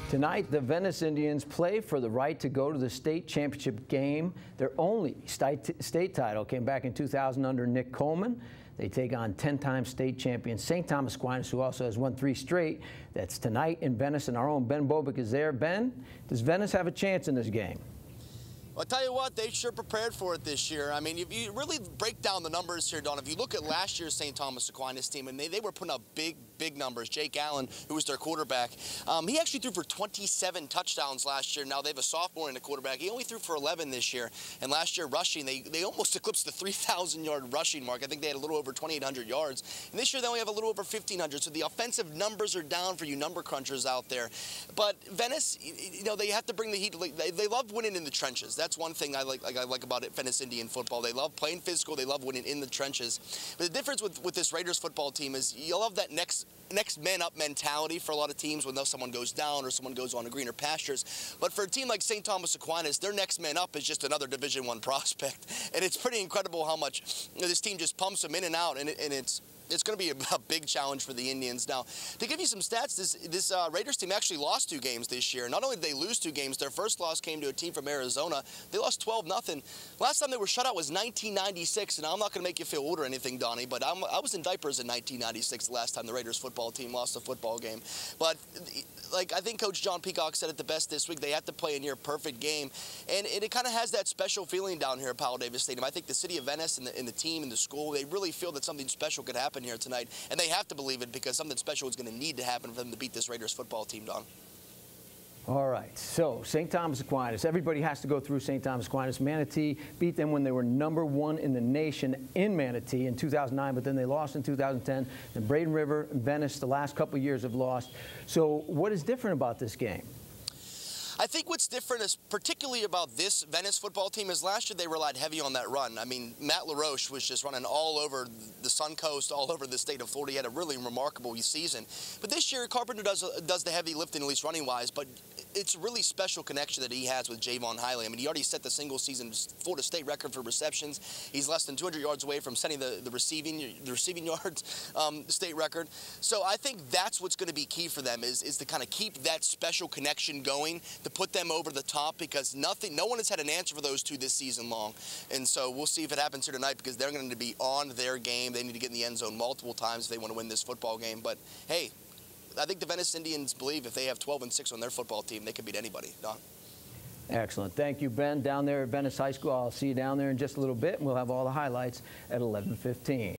Tonight, the Venice Indians play for the right to go to the state championship game. Their only state title came back in 2000 under Nick Coleman. They take on 10-time state champion St. Thomas Aquinas, who also has won 3 straight. That's tonight in Venice, and our own Ben Bobick is there. Ben, does Venice have a chance in this game? Well, I'll tell you what, they sure prepared for it this year. I mean, if you really break down the numbers here, Don, if you look at last year's St. Thomas Aquinas team, and they were putting up big numbers. Jake Allen, who was their quarterback, he actually threw for 27 touchdowns last year. Now, they have a sophomore in the quarterback. He only threw for 11 this year. And last year, rushing, they almost eclipsed the 3,000-yard rushing mark. I think they had a little over 2,800 yards. And this year, they only have a little over 1,500. So the offensive numbers are down for you number crunchers out there. But Venice, you know, they have to bring the heat. They love winning in the trenches. That's one thing I like about it, Venice Indian football. They love playing physical. They love winning in the trenches. But the difference with this Raiders football team is you love that next man up mentality for a lot of teams when someone goes down or someone goes on to greener pastures. But for a team like St. Thomas Aquinas, their next man up is just another Division I prospect. And it's pretty incredible how much this team just pumps them in and out, and it's going to be a big challenge for the Indians. Now, to give you some stats, this Raiders team actually lost 2 games this year. Not only did they lose 2 games, their first loss came to a team from Arizona. They lost 12-0. Last time they were shut out was 1996, and I'm not going to make you feel old or anything, Donnie, but I was in diapers in 1996 the last time the Raiders football team lost a football game. But like I think Coach John Peacock said it the best this week, they have to play a near-perfect game, and it kind of has that special feeling down here at Powell Davis Stadium. I think the city of Venice and the team and the school, they really feel that something special could happen here tonight, and they have to believe it because something special is going to need to happen for them to beat this Raiders football team, Don. All right, so St. Thomas Aquinas, everybody has to go through St. Thomas Aquinas. Manatee beat them when they were #1 in the nation in Manatee in 2009, but then they lost in 2010. Then Braden River, Venice, the last couple of years have lost. So what is different about this game? I think what's different is particularly about this Venice football team is last year they relied heavy on that run. I mean, Matt LaRoche was just running all over the Suncoast, all over the state of Florida. He had a really remarkable season. But this year, Carpenter does the heavy lifting, at least running-wise, but it's a really special connection that he has with Javon Hiley. I mean, he already set the single-season Florida State record for receptions. He's less than 200 yards away from setting the receiving yards state record. So I think that's what's going to be key for them is to kind of keep that special connection going, to put them over the top, because no one has had an answer for those 2 this season long. And so we'll see if it happens here tonight, because they're going to be on their game. They need to get in the end zone multiple times if they want to win this football game. But hey, I think the Venice Indians believe if they have 12-6 on their football team, they could beat anybody. Don? Excellent. Thank you, Ben, down there at Venice High School. I'll see you down there in just a little bit, and we'll have all the highlights at 11:15.